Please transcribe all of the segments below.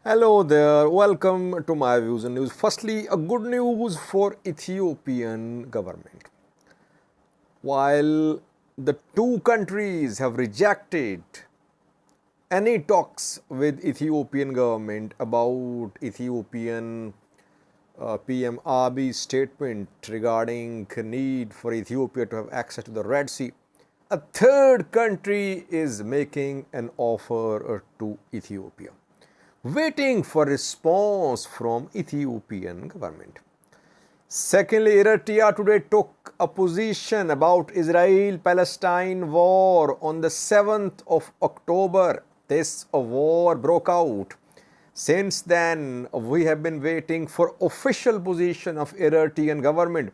Hello there, welcome to my views and news. Firstly, a good news for Ethiopian government. While the two countries have rejected any talks with Ethiopian government about Ethiopian PM Abiy's statement regarding need for Ethiopia to have access to the Red Sea, a third country is making an offer to Ethiopia, waiting for response from Ethiopian government. Secondly, Eritrea today took a position about Israel-Palestine war on the 7th of October. This war broke out. Since then, we have been waiting for official position of Eritrean government.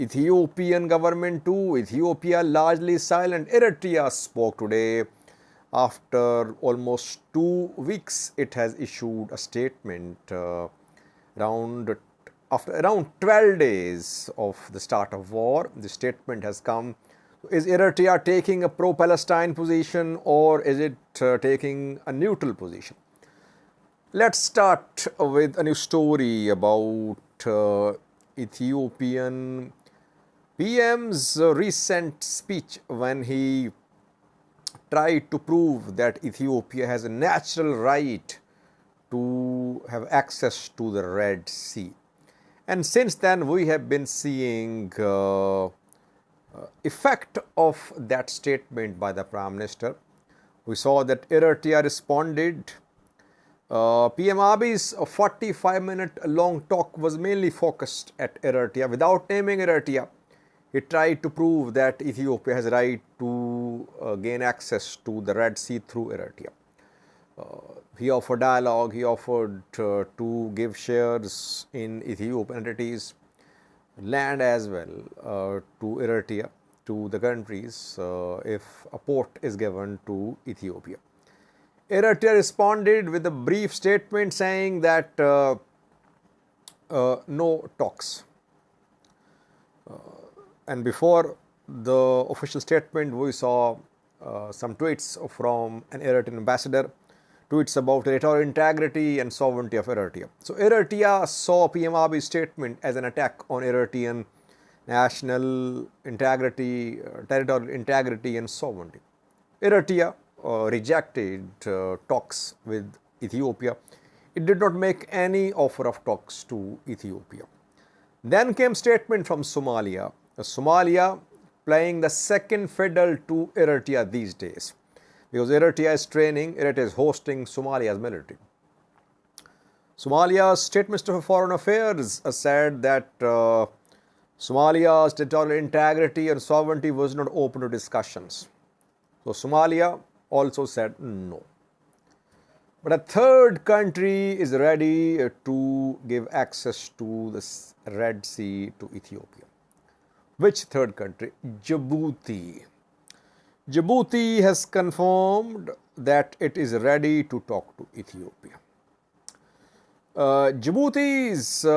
Ethiopian government too. Ethiopia largely silent. Eritrea spoke today. After almost 2 weeks, it has issued a statement after around 12 days of the start of war. The statement has come. Is Eritrea taking a pro-Palestine position or is it taking a neutral position? Let's start with a new story about Ethiopian PM's recent speech when he tried to prove that Ethiopia has a natural right to have access to the Red Sea. And since then, we have been seeing effect of that statement by the Prime Minister. We saw that Eritrea responded. PM Abiy's 45-minute long talk was mainly focused at Eritrea. Without naming Eritrea, he tried to prove that Ethiopia has a right to gain access to the Red Sea through Eritrea. He offered dialogue, he offered to give shares in Ethiopian entities, land as well to Eritrea, to the countries if a port is given to Ethiopia. Eritrea responded with a brief statement saying that no talks. And before the official statement, we saw some tweets from an Eritrean ambassador, tweets about territorial integrity and sovereignty of Eritrea. So Eritrea saw PM Abiy's statement as an attack on Eritrean national integrity, territorial integrity and sovereignty. Eritrea rejected talks with Ethiopia. It did not make any offer of talks to Ethiopia. Then came statement from Somalia. Somalia playing the second fiddle to Eritrea these days, because Eritrea is training, Eritrea is hosting Somalia's military. Somalia's State Minister for Foreign Affairs said that Somalia's territorial integrity and sovereignty was not open to discussions. So Somalia also said no. But a third country is ready to give access to the Red Sea to Ethiopia. Which third country? Djibouti. Djibouti has confirmed that it is ready to talk to Ethiopia. Djibouti's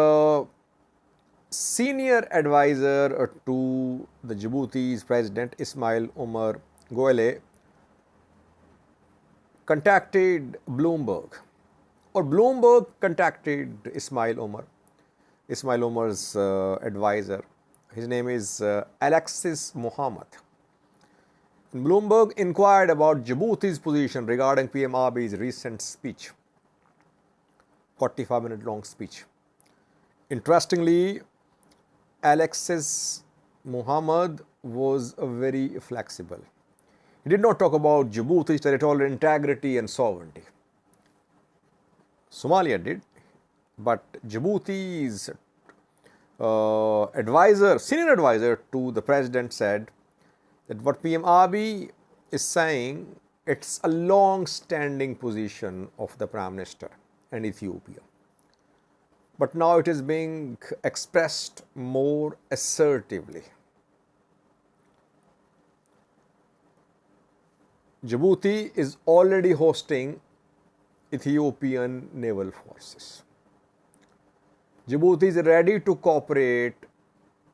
senior advisor to the Djibouti's President Ismail Omar Goele contacted Bloomberg, or Bloomberg contacted Ismail Omar. Ismail Omar's advisor. His name is Alexis Mohammed. And Bloomberg inquired about Djibouti's position regarding PM Abiy's recent speech, 45-minute long speech. Interestingly, Alexis Mohammed was very flexible. He did not talk about Djibouti's territorial integrity and sovereignty. Somalia did, but Djibouti's senior advisor to the president said that what PM Abiy is saying, it's a long-standing position of the Prime Minister and Ethiopia. But now it is being expressed more assertively. Djibouti is already hosting Ethiopian naval forces. Djibouti is ready to cooperate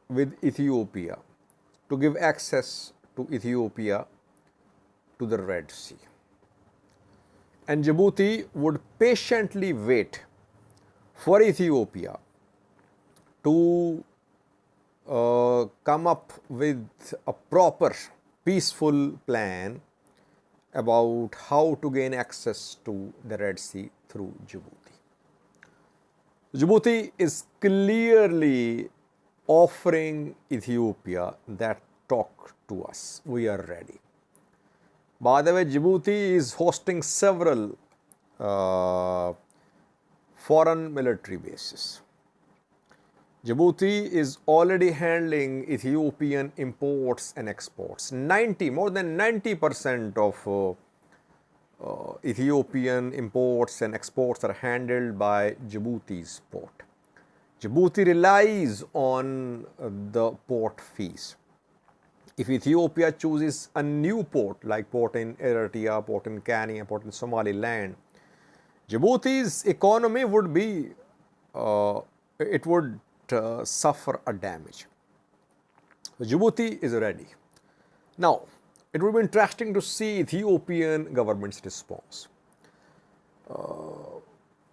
with Ethiopia to give access to Ethiopia to the Red Sea. and Djibouti would patiently wait for Ethiopia to come up with a proper, peaceful plan about how to gain access to the Red Sea through Djibouti. Djibouti is clearly offering Ethiopia that talk to us. We are ready. By the way, Djibouti is hosting several foreign military bases. Djibouti is already handling Ethiopian imports and exports. More than 90% of Ethiopian imports and exports are handled by Djibouti's port. Djibouti relies on the port fees. If Ethiopia chooses a new port, like port in Eritrea, port in Kenya, port in Somaliland, Djibouti's economy would be, it would suffer a damage. So Djibouti is ready. Now, it would be interesting to see Ethiopian government's response.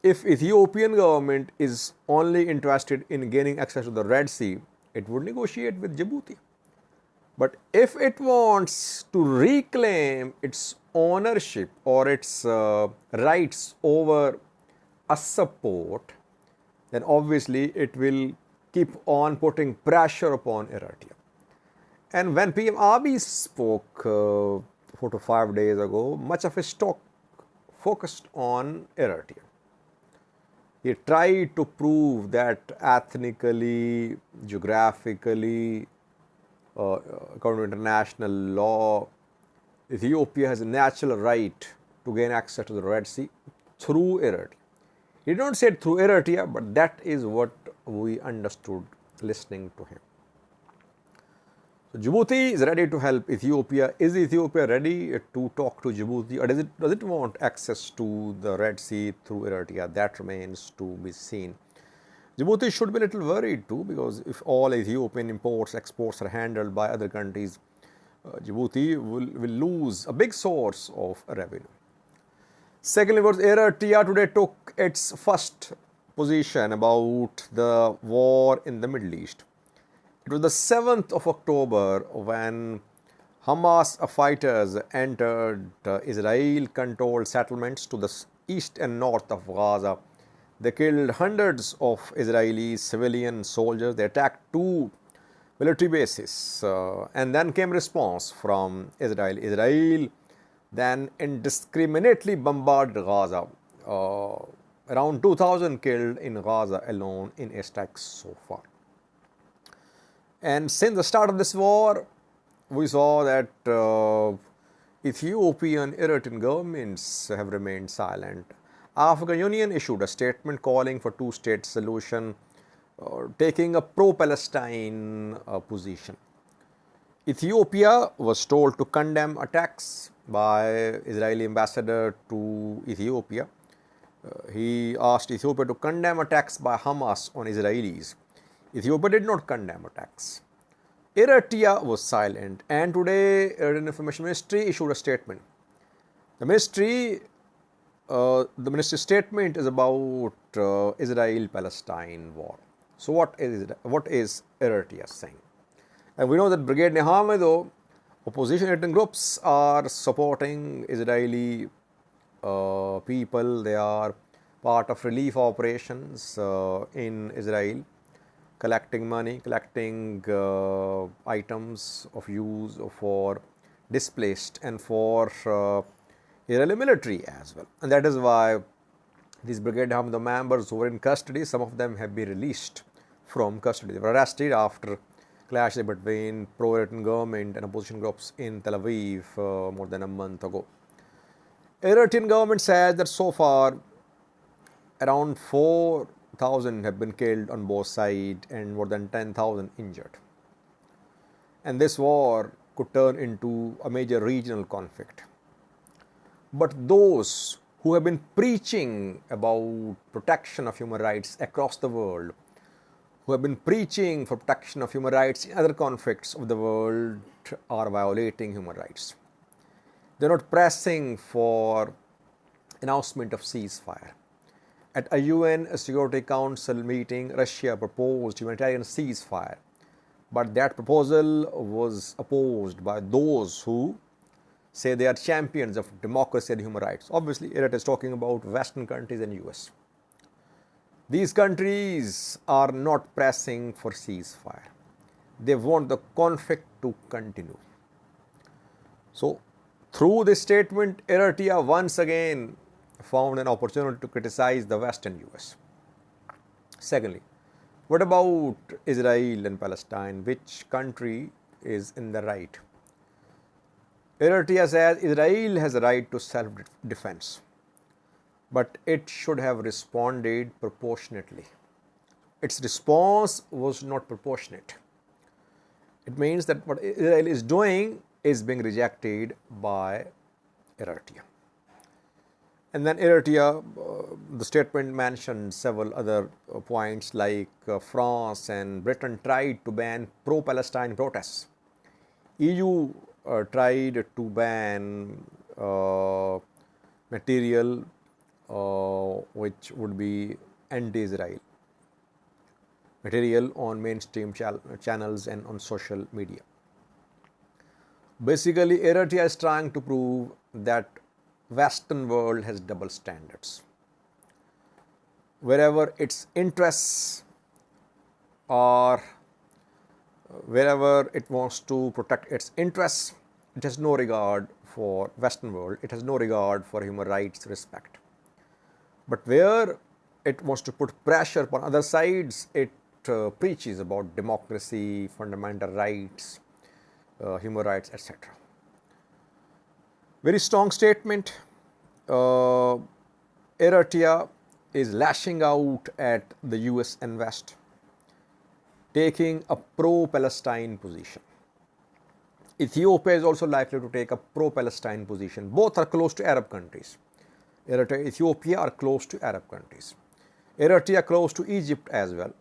If Ethiopian government is only interested in gaining access to the Red Sea, it would negotiate with Djibouti. But if it wants to reclaim its ownership or its rights over a support, then obviously it will keep on putting pressure upon Eritrea. And when PM Abiy spoke 4 to 5 days ago, much of his talk focused on Eritrea. He tried to prove that ethnically, geographically, according to international law, Ethiopia has a natural right to gain access to the Red Sea through Eritrea. He did not say it through Eritrea, but that is what we understood listening to him. So Djibouti is ready to help Ethiopia. Is Ethiopia ready to talk to Djibouti, or does it want access to the Red Sea through Eritrea? That remains to be seen. Djibouti should be a little worried too, because if all Ethiopian imports, exports are handled by other countries, Djibouti will lose a big source of revenue. Secondly, Eritrea today took its first position about the war in the Middle East. It was the 7th of October when Hamas fighters entered Israel-controlled settlements to the east and north of Gaza. They killed hundreds of Israeli civilian soldiers. They attacked 2 military bases, and then came response from Israel. Israel then indiscriminately bombarded Gaza. Around 2,000 killed in Gaza alone in airstrikes so far. And since the start of this war, we saw that Ethiopian Eritrean governments have remained silent. African Union issued a statement calling for two-state solution, taking a pro-Palestine position. Ethiopia was told to condemn attacks by Israeli ambassador to Ethiopia. He asked Ethiopia to condemn attacks by Hamas on Israelis. Ethiopia did not condemn attacks. Eritrea was silent, and today Eritrean Information Ministry issued a statement. The ministry's statement is about Israel-Palestine war. So what is Eritrea saying? And we know that Brigade Nehamido, opposition Eritrean groups are supporting Israeli people. They are part of relief operations in Israel, collecting money, collecting items of use for displaced and for Israeli military as well. And that is why these Brigade Nehamido members who were in custody, some of them have been released from custody. They were arrested after clash between pro-Eritrean government and opposition groups in Tel Aviv more than a month ago. Eritrean government says that so far around 4,000 have been killed on both sides and more than 10,000 injured. And this war could turn into a major regional conflict. But those who have been preaching about protection of human rights across the world, who have been preaching for protection of human rights in other conflicts of the world, are violating human rights. They're not pressing for announcement of ceasefire. At a UN Security Council meeting, Russia proposed humanitarian ceasefire, but that proposal was opposed by those who say they are champions of democracy and human rights. Obviously, it is talking about Western countries and US. These countries are not pressing for ceasefire. They want the conflict to continue. So, through this statement, Eritrea once again found an opportunity to criticize the West and US. Secondly, what about Israel and Palestine? Which country is in the right? Eritrea says Israel has a right to self-defense, but it should have responded proportionately. Its response was not proportionate. It means that what Israel is doing is being rejected by Eritrea. And then Eritrea, the statement mentioned several other points like France and Britain tried to ban pro-Palestine protests. EU tried to ban material which would be anti-Israel, material on mainstream channels and on social media. Basically, Eritrea is trying to prove that Western world has double standards. Wherever its interests are, wherever it wants to protect its interests, it has no regard for Western world, it has no regard for human rights respect. But where it wants to put pressure upon other sides, it preaches about democracy, fundamental rights, human rights, etc. Very strong statement. Eritrea is lashing out at the US and West, taking a pro-Palestine position. Ethiopia is also likely to take a pro-Palestine position. Both are close to Arab countries. Eritrea and Ethiopia are close to Arab countries. Eritrea close to Egypt as well.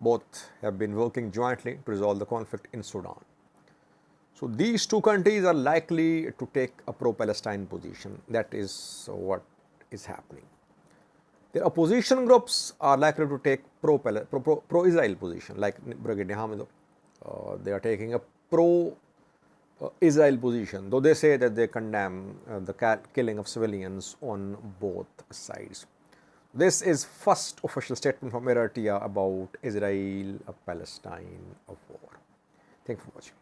Both have been working jointly to resolve the conflict in Sudan. So these two countries are likely to take a pro-Palestine position. That is what is happening. The opposition groups are likely to take pro-Israel position, like Brigade Hamido. They are taking a pro-Israel position, though they say that they condemn the killing of civilians on both sides. This is first official statement from Eritrea about Israel-Palestine war. Thank you for watching.